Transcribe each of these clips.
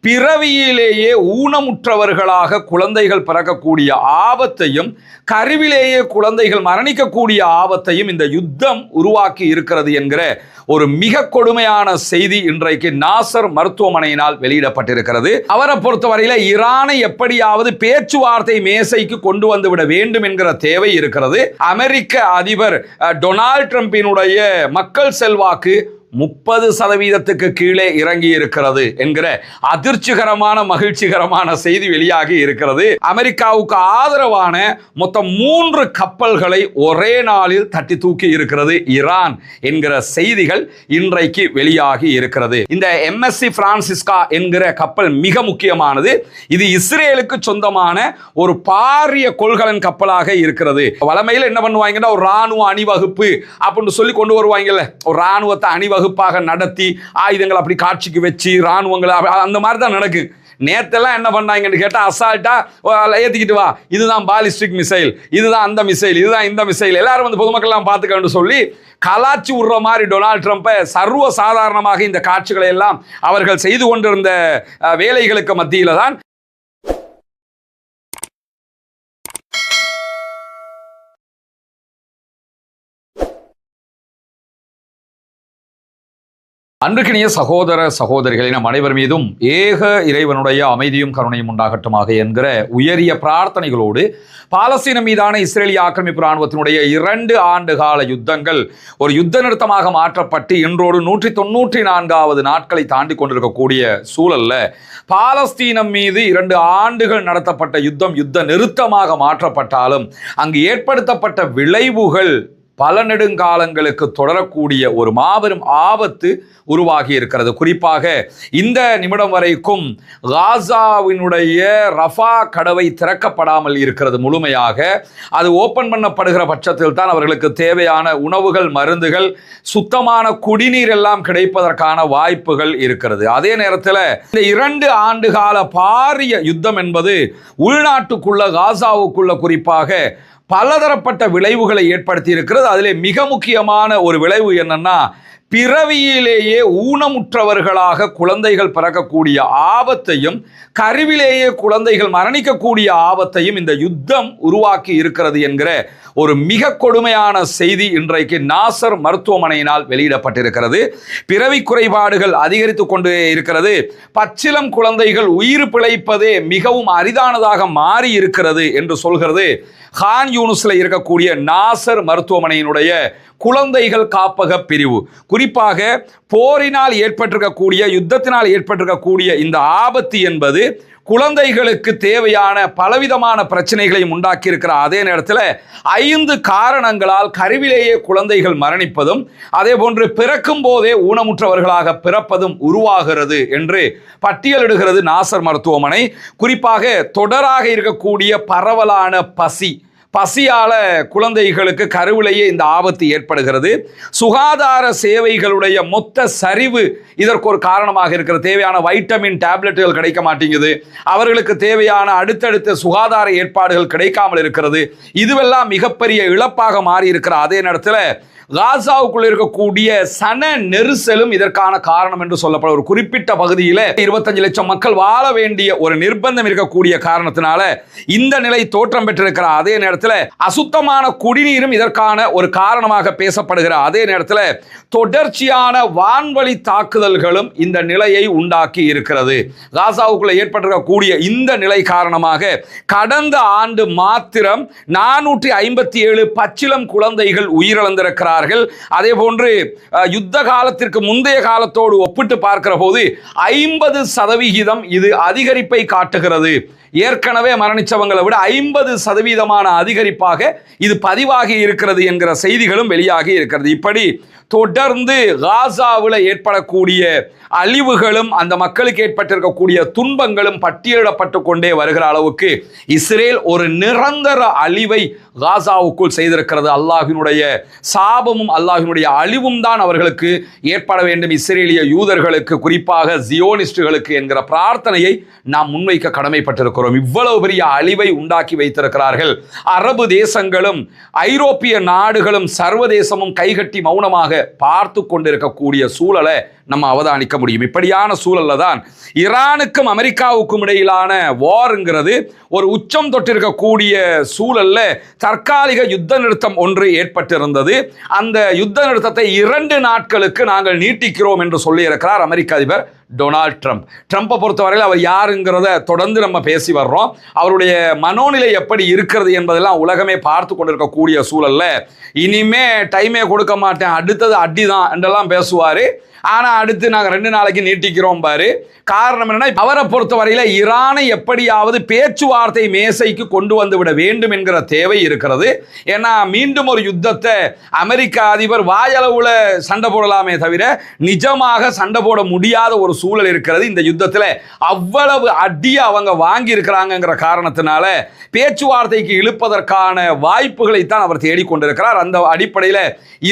பிறவியிலேயே ஊனமுற்றவர்களாக குழந்தைகள் பிறக்கக்கூடிய ஆபத்தையும் கருவிலேயே குழந்தைகள் மரணிக்கக்கூடிய ஆபத்தையும் இந்த யுத்தம் உருவாக்கி இருக்கிறது என்கிற ஒரு மிக கொடுமையான செய்தி இன்றைக்கு நாசர் மருத்துவமனையினால் வெளியிடப்பட்டிருக்கிறது. அவரை பொறுத்தவரையில ஈரானை எப்படியாவது பேச்சுவார்த்தை மேசைக்கு கொண்டு வந்து விட வேண்டும் என்கிற தேவை இருக்கிறது. அமெரிக்க அதிபர் டொனால்ட் ட்ரம்பினுடைய மக்கள் செல்வாக்கு 30% கீழே இறங்கி இருக்கிறது என்கிற அதிர்ச்சிகரமான மகிழ்ச்சிகரமான செய்தி வெளியாகி இருக்கிறது. அமெரிக்காவுக்கு ஆதரவான மொத்தம் 3 கப்பல்களை ஒரே நாளில் தட்டி தூக்கி இருக்கிறது ஈரான் என்கிற செய்திகள் இன்றைக்கு வெளியாகி இருக்கிறது. இந்த MSC பிரான்சிஸ்கா என்கிற கப்பல் மிக முக்கியமானது. இது இஸ்ரேலுக்கு சொந்தமான ஒரு பாரிய கொள்கலன் கப்பலாக இருக்கிறது. வளமையில் என்ன பண்ணுவாங்கன்னா ஒரு ராணுவ அணிவகுப்பு அப்படின்னு சொல்லி கொண்டு வருவாங்கல்ல, ஒரு ராணுவத்தை அணிவகுப்பாக நடத்தி ஆயுதங்கள் அப்படி காட்சிக்கு வச்சு ராணுவங்களை அந்த மாதிரி தான் நடக்கு. நேத்தெல்லாம் என்ன பண்ணாங்கன்னு கேட்டா அசால்ட்டா ஏத்திக்கிட்டு வா, இதுதான் பாலிஸ்டிக் மிசைல், இதுதான் அந்த மிசைல், இதுதான் இந்த மிசைல், எல்லாரும் வந்து பொதுமக்கள் எல்லாம் பார்த்துக்கன்னு சொல்லி கலாச்சி விடுற மாதிரி டொனால்ட் ட்ரம்ப் சர்வ சாதாரணமாக இந்த காட்சிகளை எல்லாம் அவர்கள் செய்து கொண்டிருந்த வேலைகளுக்கு மத்தியில தான் அன்றுக்கினிய சகோதர சகோதரிகளை நம் அனைவர் மீதும் ஏக இறைவனுடைய அமைதியும் கருணையும் உண்டாகட்டுமாக என்கிற உயரிய பிரார்த்தனைகளோடு பாலஸ்தீனம் மீதான இஸ்ரேலிய ஆக்கிரமிப்பு இராணுவத்தினுடைய 2 ஆண்டு கால யுத்தங்கள் ஒரு யுத்த நிறுத்தமாக மாற்றப்பட்டு இன்றோடு 194வது நாட்களை தாண்டி கொண்டிருக்கக்கூடிய சூழல்ல பாலஸ்தீனம் மீது 2 ஆண்டுகள் நடத்தப்பட்ட யுத்த நிறுத்தமாக மாற்றப்பட்டாலும் அங்கு ஏற்படுத்தப்பட்ட விளைவுகள் பல நெடுங்காலங்களுக்கு தொடரக்கூடிய ஒரு மாபெரும் ஆபத்து உருவாகி இருக்கிறது. குறிப்பாக இந்த நிமிடம் வரைக்கும் காசாவினுடைய ரஃபா கடவை திறக்கப்படாமல் இருக்கிறது. முழுமையாக அது ஓபன் பண்ணப்படுகிற பட்சத்தில் தான் அவர்களுக்கு தேவையான உணவுகள், மருந்துகள், சுத்தமான குடிநீர் எல்லாம் கிடைப்பதற்கான வாய்ப்புகள் இருக்கிறது. அதே நேரத்தில் இந்த 2 ஆண்டு கால பாரிய யுத்தம் என்பது உள்நாட்டுக்குள்ள காசாவுக்குள்ள குறிப்பாக பலதரப்பட்ட விளைவுகளை ஏற்படுத்தி இருக்கிறது. அதிலே மிக முக்கியமான ஒரு விளைவு என்னன்னா, பிறவியிலேயே ஊனமுற்றவர்களாக குழந்தைகள் பிறக்கக்கூடிய ஆபத்தையும் கருவிலேயே குழந்தைகள் மரணிக்கக்கூடிய ஆபத்தையும் இந்த யுத்தம் உருவாக்கி இருக்கிறது என்கிற ஒரு மிக கொடுமையான செய்தி இன்றைக்கு நாசர் மருத்துவமனையினால் வெளியிடப்பட்டிருக்கிறது. பிறவி குறைபாடுகள் அதிகரித்து கொண்டே இருக்கிறது. பச்சிளம் குழந்தைகள் உயிர் பிழைப்பதே மிகவும் அரிதானதாக மாறி இருக்கிறது என்று சொல்கிறது கான் யூனிஸ்ல இருக்கக்கூடிய நாசர் மருத்துவமனையினுடைய குழந்தைகள் காப்பக பிரிவு. குறிப்பாக போரினால் ஏற்பட்டிருக்கக்கூடிய, யுத்தத்தினால் ஏற்பட்டிருக்கக்கூடிய இந்த ஆபத்து என்பது குழந்தைகளுக்கு தேவையான பலவிதமான பிரச்சனைகளையும் உண்டாக்கி இருக்கிற அதே நேரத்தில் 5 காரணங்களால் கருவிலேயே குழந்தைகள் மரணிப்பதும் அதே போன்று பிறக்கும் போதே ஊனமுற்றவர்களாக பிறப்பதும் உருவாகிறது என்று பட்டியலிடுகிறது நாசர் மருத்துவமனை. குறிப்பாக தொடராக இருக்கக்கூடிய பரவலான பசியால குழந்தைகளுக்கு கருவிலேயே இந்த ஆபத்து ஏற்படுகிறது. சுகாதார சேவைகளுடைய மொத்த சரிவு இதற்கு ஒரு காரணமாக இருக்கிற. தேவையான வைட்டமின் டேப்லெட்டுகள் கிடைக்க மாட்டேங்குது, அவர்களுக்கு தேவையான அடுத்தடுத்த சுகாதார ஏற்பாடுகள் கிடைக்காமல் இருக்கிறது. இதுவெல்லாம் மிகப்பெரிய இழப்பாக மாறி இருக்கிற அதே நேரத்தில் காசாவுக்குள்ள இருக்கக்கூடிய சன நெரிசலும் இதற்கான காரணம் என்று சொல்லப்படும். ஒரு குறிப்பிட்ட பகுதியில் 25 லட்சம் மக்கள் வாழ வேண்டிய ஒரு நிர்பந்தம் இருக்கக்கூடிய காரணத்தினால இந்த நிலை தோற்றம் பெற்றிருக்கிற அதே நேரத்தில் அசுத்தமான குடிநீரும் இதற்கான ஒரு காரணமாக பேசப்படுகிற அதே நேரத்தில் தொடர்ச்சியான வான்வழி தாக்குதல்களும் இந்த நிலையை உண்டாக்கி இருக்கிறது. காசாவுக்குள்ள ஏற்பட்டிருக்கக்கூடிய இந்த நிலை காரணமாக கடந்த ஆண்டு மாத்திரம் 457 பச்சிளம் குழந்தைகள் உயிரிழந்திருக்கிறார்கள். அதே போன்று யுத்த காலத்திற்கு முந்தைய காலத்தோடு ஒப்பிட்டு பார்க்கிற போது 50% இது அதிகரிப்பை காட்டுகிறது. ஏற்கனவே மரணிச்சவங்களை விட 50% அதிகரிப்பாக இது பதிவாகி இருக்கிறது என்கிற செய்திகளும் வெளியாகி இருக்கிறது. இப்படி தொடர்ந்து காசாவில் ஏற்படக்கூடிய அழிவுகளும் அந்த மக்களுக்கு ஏற்பட்டிருக்கக்கூடிய துன்பங்களும் பட்டியலிடப்பட்டு கொண்டே வருகிற அளவுக்கு இஸ்ரேல் ஒரு நிரந்தர அழிவை காசாவுக்குள் செய்திருக்கிறது. அல்லாஹ்வினுடைய சாபமும் அல்லாஹ்வினுடைய அழிவும் தான் அவர்களுக்கு ஏற்பட வேண்டும், இஸ்ரேலிய யூதர்களுக்கு, குறிப்பாக ஜியோனிஸ்டுகளுக்கு என்கிற பிரார்த்தனையை நாம் முன்வைக்க கடமைப்பட்டிருக்கிறோம். இவ்வளவு பெரிய அழிவை உண்டாக்கி வைத்திருக்கிறார்கள். அரபு தேசங்களும் ஐரோப்பிய நாடுகளும் சர்வதேசமும் கைகட்டி மௌனமாக பார்த்து கொண்டிருக்கக்கூடிய சூழலை நம்ம அவதானிக்க முடியும். இப்படியான சூழல்ல தான் ஈரானுக்கும் அமெரிக்காவுக்கும் இடையிலான வார்ங்கிறது ஒரு உச்சம் தொட்டிருக்கக்கூடிய சூழல்ல தற்காலிக யுத்த நிறுத்தம் ஒன்று ஏற்பட்டிருந்தது. அந்த யுத்த நிறுத்தத்தை 2 நாட்களுக்கு நாங்கள் நீட்டிக்கிறோம் என்று சொல்லியிருக்கிறார் அமெரிக்க அதிபர் டொனால்ட் ட்ரம்ப். ட்ரம்பை பொறுத்தவரையில் அவர் யாருங்கிறத தொடர்ந்து நம்ம பேசி வர்றோம். அவருடைய மனோநிலை எப்படி இருக்கிறது என்பதெல்லாம் உலகமே பார்த்து கொண்டிருக்கக்கூடிய சூழல்ல இனிமே டைமே கொடுக்க மாட்டேன், அடுத்தது அடிதான் என்றெல்லாம் பேசுவாரு. ஆனா அடுத்து நாங்கள் 2 நாளைக்கு நீட்டிக்கிறோம் பாரு. காரணம் என்னன்னா, அவரை பொறுத்தவரையில ஈரானை எப்படியாவது பேச்சுவார்த்தை மேசைக்கு கொண்டு வந்து விட வேண்டும் என்கிற தேவை இருக்கிறது. ஏன்னா மீண்டும் ஒரு யுத்தத்தை அமெரிக்க அதிபர் வாயளவுல சண்டை போடலாமே தவிர நிஜமாக சண்டை போட முடியாத ஒரு சூழல் இருக்கிறது. இந்த யுத்தத்தில் அவ்வளவு அடியை அவங்க வாங்கி இருக்கிறாங்கிற காரணத்தினால பேச்சுவார்த்தைக்கு இழுப்பதற்கான வாய்ப்புகளை தான் அவர் தேடிக்கொண்டிருக்கிறார். அந்த அடிப்படையில்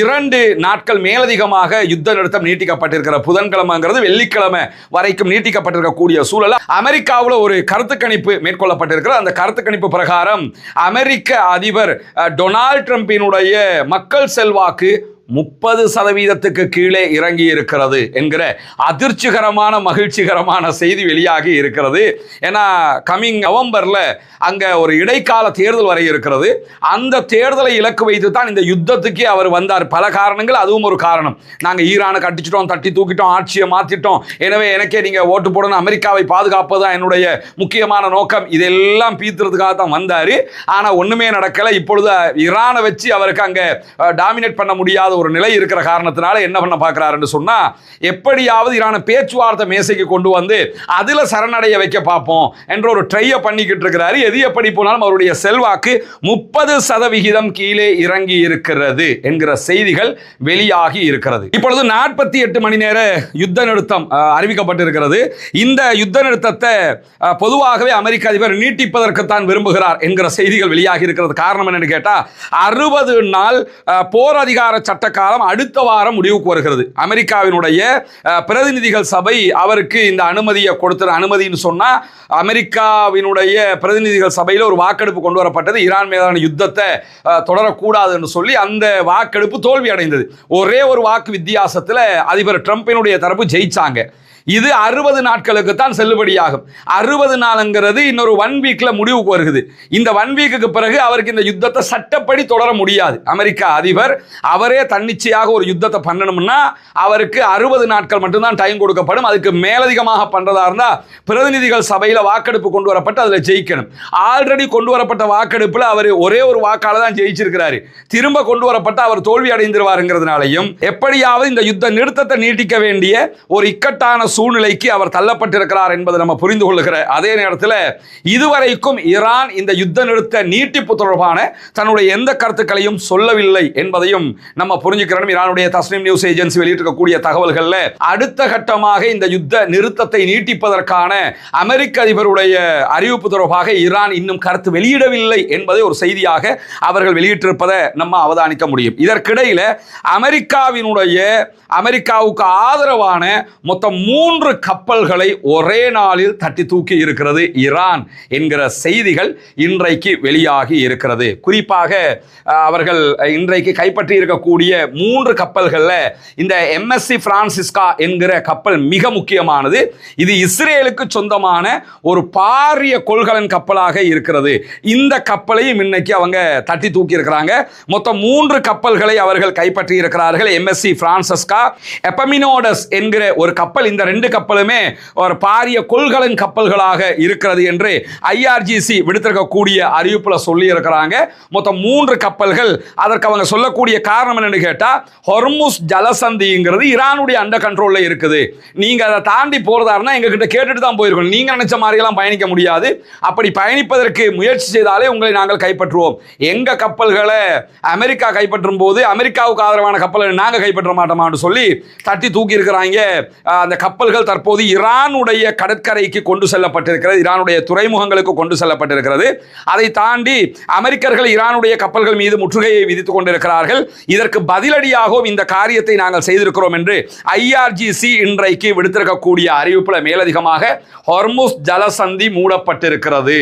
2 நாட்கள் மேலதிகமாக யுத்த நிறுத்தம் நீட்டிக்கப்பட்டிருக்கிற புதன்கிழமைங்கிறது வெள்ளிக்கிழமை வரைக்கும் நீட்டிக்கப்பட்டிருக்கக்கூடிய சூழல் அமெரிக்காவில் ஒரு கருத்து கணிப்பு மேற்கொள்ளப்பட்டிருக்கிறது. அந்த கருத்து கணிப்பு பிரகாரம் அமெரிக்க அதிபர் டொனால்ட் ட்ரம்பினுடைய மக்கள் செல்வாக்கு 30% கீழே இறங்கி இருக்கிறது என்கிற அதிர்ச்சிகரமான மகிழ்ச்சிகரமான செய்தி வெளியாகி இருக்கிறது. ஏன்னா கமிங் நவம்பர்ல அங்க ஒரு இடைக்கால தேர்தல் வரை இருக்கிறது. அந்த தேர்தலை இலக்கு வைத்து தான் இந்த யுத்தத்துக்கே அவர் வந்தார். பல காரணங்கள், அதுவும் ஒரு காரணம். நாங்க ஈரானை கட்டிச்சிட்டோம், தட்டி தூக்கிட்டோம், ஆட்சியை மாத்திட்டோம், எனவே எனக்கே நீங்க ஓட்டு போடணும், அமெரிக்காவை பாதுகாப்பது தான் என்னுடைய முக்கியமான நோக்கம், இதெல்லாம் பீத்துறதுக்காக தான் வந்தாரு. ஆனா ஒண்ணுமே நடக்கல. இப்பொழுது ஈரானை வச்சு அவருக்கு அங்க டாமினேட் பண்ண முடியாத ஒரு நிலை இருக்கிற காரணத்தினால என்ன பண்ண பார்க்கிறாருன்னு சொன்னா, எப்படியாவது ஈரானை பேச்சுவார்த்தை மேசைக்கு கொண்டு வந்து அதுல சரணடைய வைக்க பார்ப்போம் என்ற ஒரு ட்ரையை பண்ணிக்கிட்டு இருக்கிறாரு. எது எப்படி போனாலும் அவருடைய செல்வாக்கு 30% கீழே இறங்கி இருக்கிறது என்கிற செய்திகள் வெளியாகி இருக்கிறது. இப்பொழுது 48 மணி நேர யுத்த நிறுத்தம் அறிவிக்கப்பட்டிருக்கிறது. இந்த யுத்த நிறுத்தத்தை பொதுவாகவே அமெரிக்க அதிபர் நீட்டிப்பதற்குத்தான் விரும்புகிறார் என்கிற செய்திகள் வெளியாகி இருக்கிறது. காரணம் என்னன்னு கேட்டா, 60 நாள் போர் அதிகார சட்ட காலம் அடுத்த வாரம் முடிவுக்கு வருகிறது. அமெரிக்காவினுடைய பிரதிநிதிகள் சபை அவருக்கு இந்த அனுமதியை கொடுத்த அனுமதின்னு சொன்னா, அமெரிக்காவினுடைய பிரதிநிதிகள் சபையில் ஒரு வாக்கெடுப்பு கொண்டு வரப்பட்டது. ஈரான் மீதான யுத்தத்தை தொடரக்கூடாது என்று சொல்லி அந்த வாக்கெடுப்பு தோல்வி அடைந்தது. ஒரே ஒரு வாக்கு வித்தியாசத்தில் அதிபர் ட்ரம்பினுடைய தரப்பு ஜெயிச்சாங்க. இது 60 நாட்களுக்கு தான் செல்லுபடியாகும். 60 நாளுங்கிறது இன்னொரு 1 வீக்ல முடிவுக்கு வருகிறது. இந்த 1 வீக்குக்கு பிறகு அவருக்கு இந்த யுத்தத்தை சட்டப்படி தொடர முடியாது. அமெரிக்க அதிபர் அவரே தன்னிச்சையாக ஒரு யுத்தத்தை பண்ணணும்னா அவருக்கு 60 நாட்கள் மட்டும்தான் டைம் கொடுக்கப்படும். அதுக்கு மேலதிகமாக பண்றதா இருந்தா பிரதிநிதிகள் சபையில வாக்கெடுப்பு கொண்டு வரப்பட்டு அதுல ஜெயிக்கணும். ஆல்ரெடி கொண்டு வரப்பட்ட வாக்கெடுப்புல அவர் ஒரே ஒரு வாக்கால தான் ஜெயிச்சிருக்கிறாரு. திரும்ப கொண்டு வரப்பட்ட அவர் தோல்வி அடைந்திருவாருங்கிறதுனாலையும் எப்படியாவது இந்த யுத்த நிறுத்தத்தை நீட்டிக்க வேண்டிய ஒரு இக்கட்டான சூழ்நிலைக்கு அவர் தள்ளப்பட்டிருக்கிறார் என்பதை நம்ம புரிந்து கொள்ளுகிற அதே நேரத்தில் இதுவரைக்கும் ஈரான் இந்த யுத்த நிறுத்த நீட்டிப்பு தொடர்பான தன்னுடைய எந்த கருத்துக்களையும் சொல்லவில்லை என்பதையும் நம்ம புரிஞ்சுக்கிறோம். ஈரானுடைய தஸ்னீம் நியூஸ் ஏஜென்சி வெளியிட்டிருக்கக்கூடிய தகவல்கள்ல அடுத்த கட்டமாக இந்த யுத்த நிறுத்தத்தை நீட்டிப்பதற்கான அமெரிக்க அதிபருடைய அறிவிப்பு தொடர்பாக ஈரான் இன்னும் கருத்து வெளியிடவில்லை என்பதை ஒரு செய்தியாக அவர்கள் வெளியிட்டிருப்பதை நம்ம அவதானிக்க முடியும். இதற்கிடையில அமெரிக்காவுக்கு ஆதரவான மொத்தம் 3 கப்பல்களை ஒரே நாளில் தட்டி தூக்கி இருக்கிறது ஈரான் என்கிற செய்திகள் இன்றைக்கு வெளியாகி இருக்கிறது. குறிப்பாக அவர்கள் இன்றைக்கு கைப்பற்றி இருக்கக்கூடிய 3 கப்பல்கள்ல இந்த MSC பிரான்சிஸ்கா என்கிற கப்பல் மிக முக்கியமானது. இது இஸ்ரேலுக்கு சொந்தமான ஒரு பாரிய கொள்கலன் கப்பலாக இருக்கிறது. இந்த கப்பலையும் இன்னைக்கு அவங்க தட்டி தூக்கி இருக்கிறாங்க. மொத்தம் 3 கப்பல்களை அவர்கள் கைப்பற்றி இருக்கிறார்கள். MSC பிரான்சிஸ்கா, எபமினோடஸ் என்கிற ஒரு கப்பல். இந்த 2 கப்பலுமே ஒரு பாரிய கொள்கலன் கப்பல்களாக இருக்கிறது என்று IRGC விடுத்திருக்கக்கூடிய அறிவிப்புல சொல்லி இருக்கிறாங்க. மொத்தம் 3 கப்பல்கள். அதற்கு அவங்க சொல்லக்கூடிய காரணம் என்னன்னு கேட்டா, ஹொர்முஸ் ஜலசந்திங்கிறது ஈரானுடைய அண்டர் கண்ட்ரோல்ல இருக்குது. நீங்க அதை தாண்டி போறதா இருந்தா எங்க கிட்ட கேட்டுட்டு தான் போயிருக்கணும். நீங்க நினைச்ச மாதிரி எல்லாம் பயணிக்க முடியாது. அப்படி பயணிப்பதற்கு முயற்சி செய்தாலே உங்களை நாங்கள் கைப்பற்றுவோம். எங்க கப்பல்களை அமெரிக்கா கைப்பற்றும் போது அமெரிக்காவுக்கு ஆதரவான கப்பலை நாங்க கைப்பற்ற மாட்டோமான்னு சொல்லி தட்டி தூக்கி இருக்கிறாங்க. அந்த கப்பல்கள் தற்போது ஈரானுடைய கடற்கரைக்கு கொண்டு செல்லப்பட்டிருக்கிறது. ஈரானுடைய துறைமுகங்களுக்கு கொண்டு செல்லப்பட்டிருக்கிறது. அதை தாண்டி அமெரிக்கர்கள் ஈரானுடைய கப்பல்கள் மீது முற்றுகையை விதித்துக் கொண்டிருக்கிறார்கள். இதற்கு பதிலடியாகவும் இந்த காரியத்தை நாங்கள் செய்திருக்கிறோம் என்று IRGC இன்றைக்கு விடுத்திருக்கக்கூடிய அறிவிப்புல மேலதிகமாக ஹொர்முஸ் ஜலசந்தி மூடப்பட்டிருக்கிறது.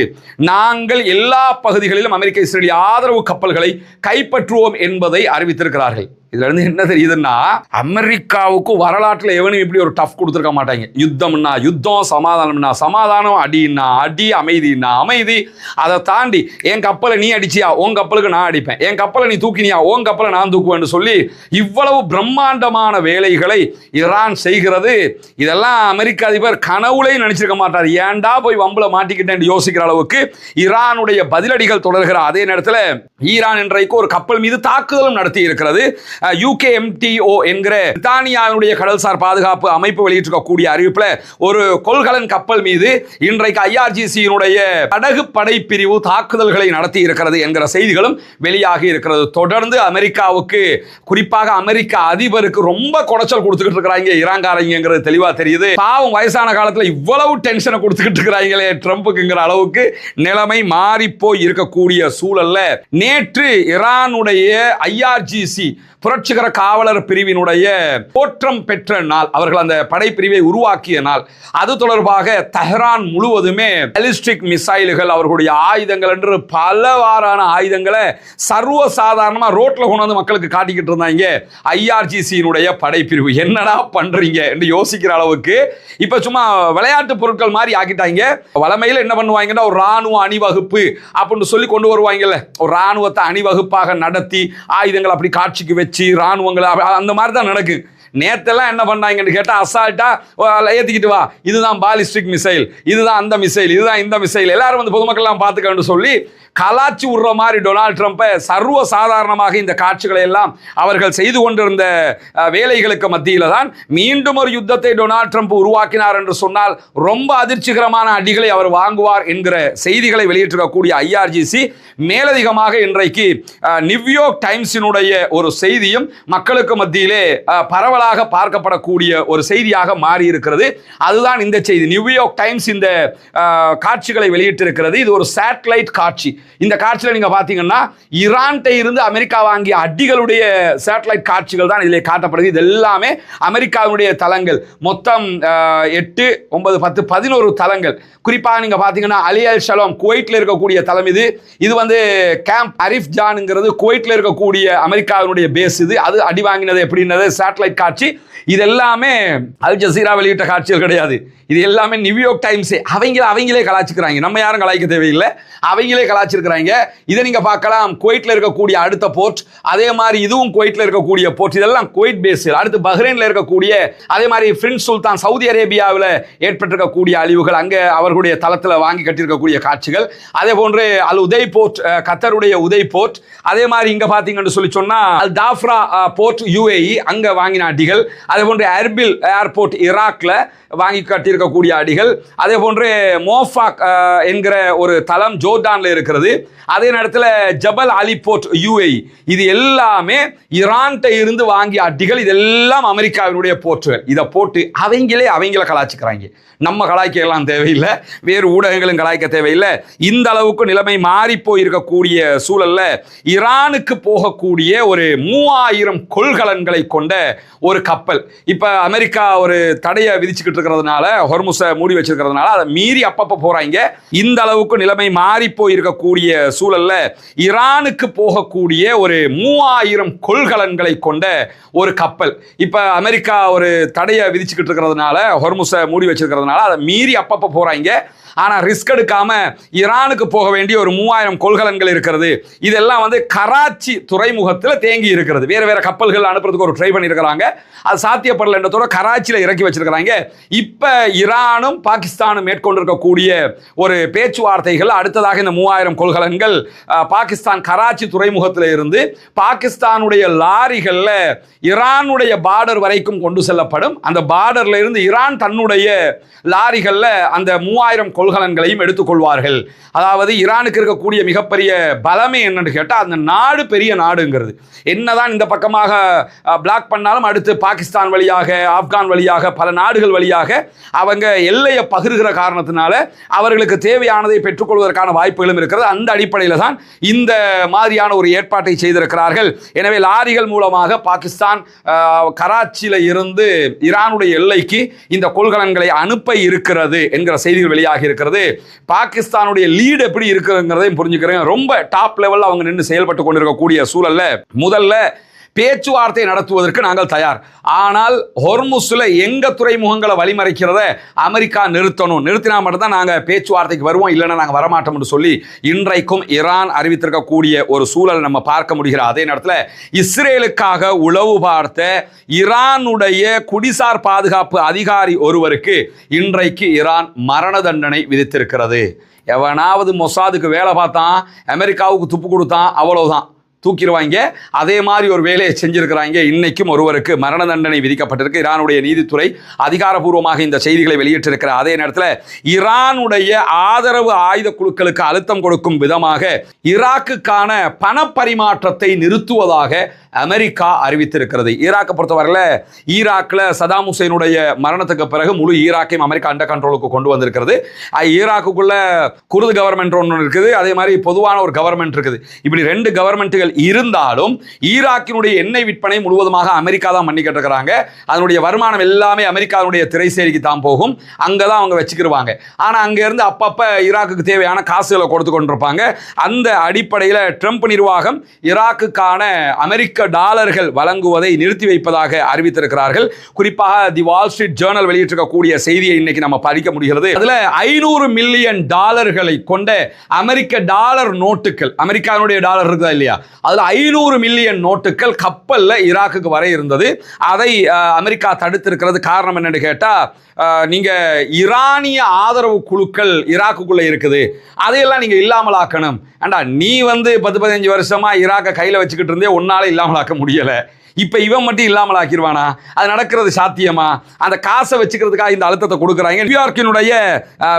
நாங்கள் எல்லா பகுதிகளிலும் அமெரிக்க இஸ்ரேலிய ஆதரவு கப்பல்களை கைப்பற்றுவோம் என்பதை அறிவித்திருக்கிறார்கள். இதுல இருந்து என்ன தெரியுதுன்னா, அமெரிக்காவுக்கு வரலாற்றுல எவனும் இப்படி ஒரு டஃப் கொடுத்துருக்க மாட்டாங்க. யுத்தம்னா யுத்தம், சமாதானம்னா சமாதானம், அடின்னா அடி, அமைதினா அமைதி. அதை தாண்டி என் கப்பலை நீ அடிச்சியா, உன் கப்பலுக்கு நான் அடிப்பேன், என் கப்பலை நீ தூக்கினியா, உன் கப்பலை நான் தூக்குவேன்னு சொல்லி இவ்வளவு பிரம்மாண்டமான வேலைகளை ஈரான் செய்கிறது. இதெல்லாம் அமெரிக்க அதிபர் கனவுலையும் நினைச்சிருக்க மாட்டார். ஏன்டா போய் வம்புல மாட்டிக்கிட்டேன்னு யோசிக்கிற அளவுக்கு ஈரானுடைய பதிலடிகள் தொடர்கிற அதே நேரத்தில் ஈரான் இன்றைக்கு ஒரு கப்பல் மீது தாக்குதலும் நடத்தி இருக்கிறது. UKMTO என்கிற பிரித்தானியாவுடைய கடல்சார் பாதுகாப்பு அமைப்பு வெளியிட்டிருக்கக்கூடிய அறிவிப்பில் ஒரு கொள்கலன் கப்பல் மீது இன்றைக்கு IRGC-யினுடைய படகு படை பிரிவு தாக்குதல்களை நடத்தி இருக்கிறது என்கிற செய்திகளும் வெளியாகி இருக்கிறது. தொடர்ந்து அமெரிக்காவுக்கு, குறிப்பாக அமெரிக்க அதிபருக்கு ரொம்ப குடைச்சல் கொடுத்துக்கிட்டு இருக்கிறாங்க ஈரான்காரங்கிறது தெளிவா தெரியுது. பாவம், வயசான காலத்தில் இவ்வளவு டென்ஷனை கொடுத்துக்கிட்டு இருக்கிறாங்களே ட்ரம்புக்குங்கிற அளவுக்கு நிலைமை மாறி போய் இருக்கக்கூடிய சூழல்ல நேற்று ஈரானுடைய IRGC புரட்சிகர காவலர் பிரிவினுடைய தோற்றம் பெற்ற நாள், அவர்கள் அந்த படைப்பிரிவை உருவாக்கிய நாள். அது தொடர்பாக தெஹ்ரான் முழுவதுமே பாலிஸ்டிக் மிசைல்கள், அவர்களுடைய ஆயுதங்கள் என்று பலவாறான ஆயுதங்களை சர்வசாதாரணமா ரோட்ல கொண்டு வந்து மக்களுக்கு காட்டிக்கிட்டு இருந்தாங்க IRGC-யினுடைய படைப்பிரிவு. என்னடா பண்றீங்க என்று யோசிக்கிற அளவுக்கு இப்ப சும்மா விளையாட்டு பொருட்கள் மாதிரி ஆக்கிட்டாங்க. வளமையில் என்ன பண்ணுவாங்கன்னா, ஒரு ராணுவ அணிவகுப்பு அப்படின்னு சொல்லி கொண்டு வருவாங்கல்ல, ஒரு ராணுவத்தை அணிவகுப்பாக நடத்தி ஆயுதங்கள் அப்படி காட்சிக்கு வச்சு ராணுவங்கள் அந்த மாதிரி தான் நடக்கு. நேத்தெல்லாம் என்ன பண்ணாங்கன்னு கேட்டா, அசால்ட்டா ஏத்திக்கிட்டு வா, இதுதான் பாலிஸ்டிக் மிசைல், இதுதான் அந்த மிசைல், இதுதான் இந்த மிசைல், எல்லாரும் வந்து பொதுமக்கள்லாம் பார்த்துக்கன்னு சொல்லி கலாச்சி விடுற மாதிரி டொனால்ட் ட்ரம்பை சர்வ சாதாரணமாக இந்த காட்சிகளை எல்லாம் அவர்கள் செய்து கொண்டிருந்த வேலைகளுக்கு மத்தியில் தான் மீண்டும் ஒரு யுத்தத்தை டொனால்ட் ட்ரம்ப் உருவாக்கினார் என்று சொன்னால் ரொம்ப அதிர்ச்சிகரமான அடிகளை அவர் வாங்குவார் என்கிற செய்திகளை வெளியிட்டிருக்கக்கூடிய IRGC மேலதிகமாக இன்றைக்கு நியூயார்க் டைம்ஸினுடைய ஒரு செய்தியும் மக்களுக்கு மத்தியிலே பரவலாக பார்க்கப்படக்கூடிய ஒரு செய்தியாக மாறி இருக்கிறது. அதுதான் இந்த செய்தி. நியூயார்க் டைம்ஸ் இந்த காட்சிகளை வெளியிட்டிருக்கிறது. இது ஒரு சேட்டலைட் காட்சி. இந்த காட்சியில் நீங்க பாத்தீங்கன்னா, ஈரான்கிட்ட இருந்து அமெரிக்கா வாங்கிய அடிகளுடைய சேட்டலைட் காட்சிகள் தான் இதில் காட்டப்படுது. இது எல்லாமே அமெரிக்காவுடைய தளங்கள். மொத்தம் 8, 9, 10, 11 தளங்கள். குறிப்பாக நீங்க பாத்தீங்கன்னா, அலி அல் ஷலோம் குவைட்ல இருக்கக்கூடிய தளம் இது. இது வந்து கேம்ப் அரிஃப் ஜான்ங்கிறது குவைட்ல இருக்கக்கூடிய அமெரிக்காவுடைய பேஸ். இது அது அடி வாங்கினது எப்படின்னது சேட்டலைட் காட்சி. இது எல்லாமே அல் ஜசீரா வெளியிட்ட காட்சிகள் கிடையாது. இது எல்லாமே நியூயார்க் டைம்ஸே அவங்களே கலாச்சிக்கிறாங்க. நம்ம யாரும் கலாய்க்க தேவையில்லை, அவங்களே கலாச்சிருக்கிறாங்க. இதை நீங்க பார்க்கலாம். குவைட்ல இருக்கக்கூடிய அடுத்த போர்ட், அதே மாதிரி இதுவும் குவைட்ல இருக்கக்கூடிய போர்ட், இதெல்லாம் குவைட் பேஸ். அடுத்து பஹ்ரைன்ல இருக்கக்கூடிய, அதே மாதிரி பிரின்ஸ் சுல்தான் சவுதி அரேபியாவில் ஏற்பட்டிருக்கக்கூடிய அழிவுகள், அங்கே அவர்களுடைய தளத்தில் வாங்கி கட்டியிருக்கக்கூடிய காட்சிகள். அதே போன்று அல் உதை போர்ட், கத்தருடைய உதை போர்ட். அதே மாதிரி இங்க பாத்தீங்கன்னு சொல்லி சொன்னா அல் தாஃப்ரா போர்ட் UAE, அங்க வாங்கின அடிகள். அதே போன்று எர்பில் ஏர்போர்ட் ஈராக்ல வாங்கி கட்டியிருக்கக்கூடிய அடிகள். அதே போன்று மோஃபாக் என்கிற ஒரு தளம் ஜோர்டான்ல இருக்கிறது. அதே நேரத்தில் ஜபல் அலி போர்ட் UAE. இது எல்லாமே ஈரான்கிட்ட இருந்து வாங்கிய அடிகள். இதெல்லாம் அமெரிக்காவினுடைய போர்ட்டுகள். இதை போட்டு அவங்கள கலாய்ச்சிக்கிறாங்க. நம்ம கலாய்க்க எல்லாம் தேவையில்லை, வேறு ஊடகங்களும் கலாய்க்க தேவையில்லை. இந்த அளவுக்கு நிலைமை மாறி போயிருக்கக்கூடிய சூழல்ல ஈரானுக்கு போகக்கூடிய ஒரு 3000 கொள்கலன்களை கொண்ட ஒரு கப்பல் இப்ப அமெரிக்கா ஒரு தடையை விதிச்சுக்கிட்டு இருக்கிறதுனால, ஹொர்முஸை மூடி வச்சிருக்கிறதுனால அதை மீறி அப்பப்போ போறாங்க. இந்த அளவுக்கு நிலைமை மாறி போயிருக்கக்கூடிய சூழல்ல ஈரானுக்கு போகக்கூடிய ஒரு 3000 கொள்கலன்களை கொண்ட ஒரு கப்பல் இப்ப அமெரிக்கா ஒரு தடையை விதிச்சுக்கிட்டு இருக்கிறதுனால, ஹொர்முஸை மூடி வச்சிருக்கிறதுனால அதை மீறி அப்பப்போ போறாங்க. ஆனா ரிஸ்க் எடுக்காம ஈரானுக்கு போக வேண்டிய ஒரு 3000 கொள்கலன்கள் இருக்கிறது. இதெல்லாம் வந்து கராச்சி துறைமுகத்தில் தேங்கி இருக்கிறது. வேற வேற கப்பல்கள் அனுப்புறதுக்கு ஒரு ட்ரை பண்ணியிருக்கிறாங்க. அது சாத்தியப்படல என்றதோட கராச்சியில் இறக்கி வச்சிருக்கிறாங்க. இப்ப ஈரானும் பாகிஸ்தானும் மேற்கொண்டிருக்கக்கூடிய ஒரு பேச்சுவார்த்தைகள் அடுத்ததாக இந்த 3000 கொள்கலன்கள் பாகிஸ்தான் கராச்சி துறைமுகத்தில் இருந்து பாகிஸ்தானுடைய லாரிகள்ல ஈரானுடைய பார்டர் வரைக்கும் கொண்டு செல்லப்படும். அந்த பார்டர்ல இருந்து ஈரான் தன்னுடைய லாரிகள்ல அந்த 3000 கொள்கலன்களையும் எடுத்துக்கொள்வார்கள். அதாவது ஈரானுக்கு இருக்கக்கூடிய மிகப்பெரிய பலமே என்னன்னு கேட்டா, அந்த நாடு பெரிய நாடுங்கிறது. என்னதான் இந்த பக்கமாக பிளாக் பண்ணாலும் அடுத்து பாகிஸ்தான் வழியாக, ஆப்கான் வழியாக, பல நாடுகள் வழியாக அவங்க எல்லையை பகிர்கிற காரணத்தினால அவர்களுக்கு தேவையானதை பெற்றுக்கொள்வதற்கான வாய்ப்புகளும் இருக்கிறது. அந்த அடிப்படையில் தான் இந்த மாதிரியான ஒரு ஏற்பாட்டை செய்திருக்கிறார்கள். எனவே லாரிகள் மூலமாக பாகிஸ்தான் கராச்சியில இருந்து ஈரானுடைய எல்லைக்கு இந்த கொள்கலன்களை அனுப்ப இருக்கிறது என்கிற செய்திகள் வெளியாகி இருக்கிறது. பாகிஸ்தானுடைய லீடு எப்படி இருக்குங்கிறதையும் புரிஞ்சுக்கிறேன். ரொம்ப டாப் லெவல்ல அவங்க நின்று செயல்பட்டு கொண்டிருக்கக்கூடிய சூழல்ல முதல்ல பேச்சுவார்த்தை நடத்துவதற்கு நாங்கள் தயார். ஆனால் ஹொர்முஸ்ல எங்க துறைமுகங்களை வழிமறைக்கிறத அமெரிக்கா நிறுத்தினா மட்டும்தான் நாங்கள் பேச்சுவார்த்தைக்கு வருவோம், இல்லைன்னா நாங்கள் வரமாட்டோம் என்று சொல்லி இன்றைக்கும் ஈரான் அறிவித்திருக்கக்கூடிய ஒரு சூழல் நம்ம பார்க்க முடிகிற அதே நேரத்தில் இஸ்ரேலுக்காக உளவு பார்த்த ஈரானுடைய குடிசார் பாதுகாப்பு அதிகாரி ஒருவருக்கு இன்றைக்கு ஈரான் மரண தண்டனை விதித்திருக்கிறது. எவனாவது மொசாதுக்கு வேலை பார்த்தான், அமெரிக்காவுக்கு துப்பு கொடுத்தான், அவ்வளவுதான், தூக்கிடுவாங்க. அதே மாதிரி ஒரு வேலையை செஞ்சிருக்கிறாங்க. இன்னைக்கும் ஒருவருக்கு மரண தண்டனை விதிக்கப்பட்டிருக்கு. ஈரானுடைய நீதித்துறை அதிகாரப்பூர்வமாக இந்த செய்திகளை வெளியிட்டிருக்கிற அதே நேரத்தில் ஈரானுடைய ஆதரவு ஆயுத குழுக்களுக்கு அழுத்தம் கொடுக்கும் விதமாக ஈராக்குக்கான பணப்பரிமாற்றத்தை நிறுத்துவதாக அமெரிக்கா அறிவித்திருக்கிறது. ஈராக்கை பொறுத்தவரையில் ஈராக்கில் சதாம் ஹுசைனுடைய மரணத்துக்கு பிறகு முழு ஈராக்கையும் அமெரிக்கா அண்டர் கண்ட்ரோலுக்கு கொண்டு வந்திருக்கிறது. ஈராக்குக்குள்ள குர்து கவர்மெண்ட் ஒன்று இருக்குது, அதே மாதிரி பொதுவான ஒரு கவர்மெண்ட் இருக்குது. இப்படி 2 கவர்மெண்ட்டுகள் இருந்தாலும் ஈராக்கினுடைய எண்ணெய் விற்பனை முழுவதுமாக அமெரிக்கா தான் பண்ணி கட்டுறாங்க. அதனுடைய வருமானம் எல்லாமே அமெரிக்காவுடைய திரைசேரிக்கு தான் போகும், அங்கதான் அவங்க வச்சுக்கிடுவாங்க. ஆனா அங்க இருந்து அப்பப்ப ஈராக்குக்கு தேவையான காசுகளை கொடுத்து கொண்டிருப்பாங்க. அந்த அடிப்படையில் ட்ரம்ப் நிர்வாகம் ஈராக்குக்கான அமெரிக்க டாலர்கள் வழங்குவதை நிறுத்தி வைப்பதாக அறிவித்திருக்கிறார்கள். குறிப்பாக தி வால் ஸ்ட்ரீட் ஜேர்னல் வெளியிட்டிருக்கக்கூடிய செய்தியை இன்னைக்கு நம்ம படிக்க முடிகிறது. அதுல $500 மில்லியன் கொண்ட அமெரிக்க டாலர் நோட்டுகள், அமெரிக்காவுடைய டாலர் இருக்குதா இல்லையா, அதுல $500 மில்லியன் நோட்டுகள் கப்பல்ல ஈராக்குக்கு வர இருந்தது. அதை அமெரிக்கா தடுத்திருக்கிறது. காரணம் என்னன்னு கேட்டா, நீங்க ஈரானிய ஆதரவு குழுக்கள் ஈராக்குக்குள்ள இருக்குது, அதையெல்லாம் நீங்க இல்லாமல் ஆக்கணும். ஏண்டா நீ 10-15 வருஷமா ஈராக்கை கையில வச்சுக்கிட்டு இருந்தே உன்னால இல்லாமல் ஆக்க முடியல, இப்ப இவன் மட்டும் இல்லாமல் ஆக்கிடுவானா? அது நடக்கிறது சாத்தியமா? அந்த காசை வச்சுக்கிறதுக்காக இந்த அழுத்தத்தை கொடுக்குறாங்க. நியூயார்க்கினுடைய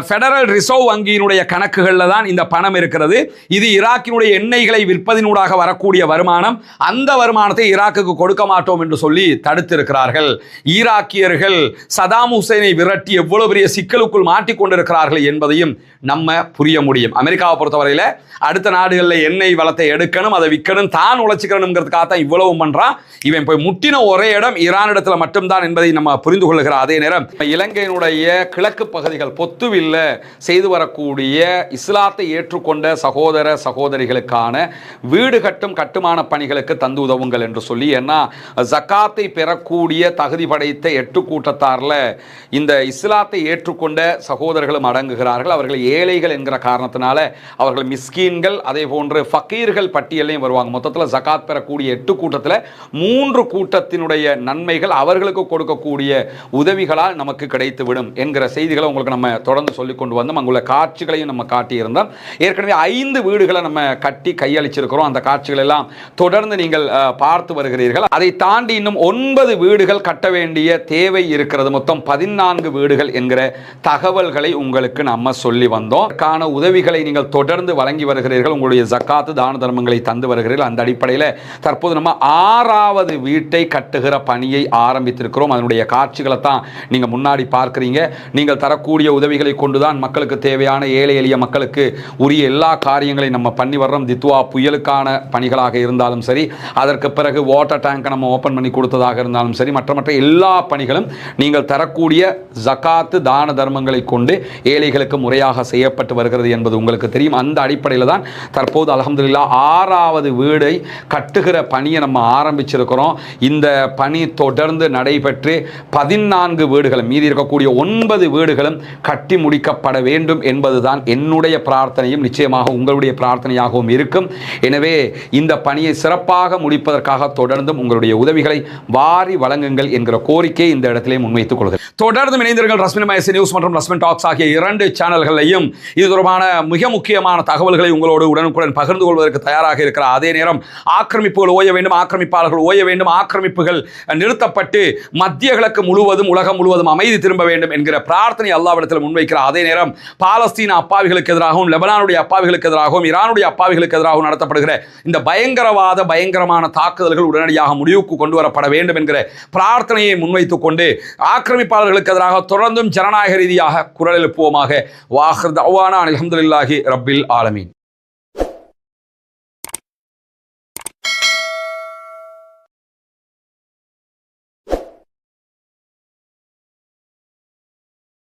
ஃபெடரல் ரிசர்வ் வங்கியினுடைய கணக்குகளில் தான் இந்த பணம் இருக்கிறது. இது ஈராக்கினுடைய எண்ணெய்களை விற்பதினூடாக வரக்கூடிய வருமானம். அந்த வருமானத்தை ஈராக்குக்கு கொடுக்க மாட்டோம் என்று சொல்லி தடுத்திருக்கிறார்கள். ஈராக்கியர்கள் சதாம் ஹுசைனை விரட்டி எவ்வளவு பெரிய சிக்கலுக்குள் மாட்டிக்கொண்டிருக்கிறார்கள் என்பதையும் நம்ம புரிய முடியும். அமெரிக்காவை பொறுத்தவரையில் அடுத்த நாடுகளில் எண்ணெய் வளத்தை எடுக்கணும், அதை விற்கணும், தான் உழைச்சிக்கணுங்கிறதுக்காக தான் இவ்வளவு பண்றான். இவன் போய் முட்டின ஒரே இடம் ஈரானிடத்தில் மட்டும்தான் என்பதை நம்ம புரிந்து கொள்ளுகிற அதே நேரம் இலங்கையினுடைய கிழக்கு பகுதிகள் பொத்துவில்ல செய்து வரக்கூடிய இஸ்லாத்தை ஏற்றுக்கொண்ட சகோதர சகோதரிகளுக்கான வீடு கட்டும் கட்டுமான பணிகளுக்கு தந்து உதவுங்கள் என்று சொல்லி, ஏன்னா ஜக்காத்தை பெறக்கூடிய தகுதி படைத்த 8 கூட்டத்தாரில் இந்த இஸ்லாத்தை ஏற்றுக்கொண்ட சகோதரர்களும் அடங்குகிறார்கள். அவர்கள் ஏழைகள் என்கிற காரணத்தினால அவர்கள் மிஸ்கீன்கள், அதே போன்று ஃபக்கீர்கள் பட்டியலையும் வருவாங்க. மொத்தத்தில் ஜக்காத் பெறக்கூடிய 8 கூட்டத்தில் 3 கூட்டத்தினுடைய நன்மைகள் அவர்களுக்கு கொடுக்கக்கூடிய உதவிகளால் நமக்கு கிடைத்துவிடும் என்கிற செய்திகளை உங்களுக்கு நம்ம தொடர்ந்து சொல்லிக் கொண்டு வந்தோம். அங்குள்ள காட்சிகளையும் நம்ம காட்டியிருந்தோம். ஏற்கனவே 5 வீடுகளை நம்ம கட்டி கையளிச்சிருக்கிறோம். அந்த காட்சிகள் எல்லாம் தொடர்ந்து நீங்கள் பார்த்து வருகிறீர்கள். அதை தாண்டி இன்னும் 9 வீடுகள் கட்ட வேண்டிய தேவை இருக்கிறது. மொத்தம் 14 வீடுகள் என்கிற தகவல்களை உங்களுக்கு நம்ம சொல்லி வந்தோம். அதற்கான உதவிகளை நீங்கள் தொடர்ந்து வழங்கி வருகிறீர்கள். உங்களுடைய ஜக்காத்து தான தர்மங்களை தந்து வருகிறீர்கள். அந்த அடிப்படையில் தற்போது நம்ம 6வது வீட்டை கட்டுகிற பணியை ஆரம்பித்திருக்கிறோம். அதனுடைய காட்சிகளை தான் நீங்கள் முன்னாடி பார்க்குறீங்க. நீங்கள் தரக்கூடிய உதவிகளை கொண்டுதான் மக்களுக்கு தேவையான ஏழை எளிய மக்களுக்கு உரிய எல்லா காரியங்களையும் நம்ம பண்ணி வர்றோம். தித்வா புயலுக்கான பணிகளாக இருந்தாலும் சரி, அதற்கு பிறகு வாட்டர் டேங்கை நம்ம ஓப்பன் பண்ணி கொடுத்ததாக இருந்தாலும் சரி, மற்ற எல்லா பணிகளும் நீங்கள் தரக்கூடிய ஜக்காத்து தான தர்மங்களை கொண்டு ஏழைகளுக்கு முறையாக செய்யப்பட்டு வருகிறது என்பது உங்களுக்கு தெரியும். அந்த அடிப்படையில் தான் தற்போது அல்ஹம்துலில்லாஹ் 6வது வீடை கட்டுகிற பணியை நம்ம ஆரம்பிச்சிருக்கிறோம். இந்த பணி தொடர்ந்து நடைபெற்று 14 வீடுகளும், மீதி இருக்கக்கூடிய 9 வீடுகளும் கட்டி முடிக்கப்பட வேண்டும் என்பதுதான் என்னுடைய பிரார்த்தனையும் நிச்சயமாக உங்களுடைய பிரார்த்தனையாகவும் இருக்கும். எனவே இந்த பணியை சிறப்பாக முடிப்பதற்காக தொடர்ந்தும் உங்களுடைய உதவிகளை வாரி வழங்குங்கள் என்கிற கோரிக்கையை இந்த இடத்திலே முன்வைத்துக் கொள்கிறேன். தொடர்ந்து இணைந்தீர்கள் ரஸ்மின் மயசி நியூஸ் மற்றும் ரஸ்மின் டாக்ஸ் ஆகிய 2 சேனல்களையும் இது தொடர்பான மிக முக்கியமான தகவல்களை உங்களோடு உடனுக்குடன் பகிர்ந்து கொள்வதற்கு தயாராக இருக்கிற அதே நேரம் ஆக்கிரமிப்புகள் ஓய வேண்டும், ஆக்கிரமிப்பாளர்கள் ஓய வேண்டும், ஆக்கிரமிப்புகள் நிறுத்தப்பட்டு மத்திய கிழக்கு முழுவதும் உலகம் முழுவதும் அமைதி திரும்ப வேண்டும் என்கிற பிரார்த்தனை அல்லாஹ்விடத்தில் முன்வைக்கிற அதே நேரம் பாலஸ்தீன அப்பாவிகளுக்கு எதிராகவும், லெபனானுடைய அப்பாவிகளுக்கு எதிராகவும், ஈரானுடைய அப்பாவிகளுக்கு எதிராகவும் நடத்தப்படுகிற இந்த பயங்கரமான தாக்குதல்கள் உடனடியாக முடிவுக்கு கொண்டு வரப்பட வேண்டும் என்கிற பிரார்த்தனையை முன்வைத்துக் கொண்டு ஆக்கிரமிப்பாளர்களுக்கு எதிராக தொடர்ந்தும் ஜனநாயக ரீதியாக குரல் எழுப்புவோமாக. வாஹிர் தஅவானா அல்ஹம்துலில்லாஹி ரப்பில் ஆலமீன்.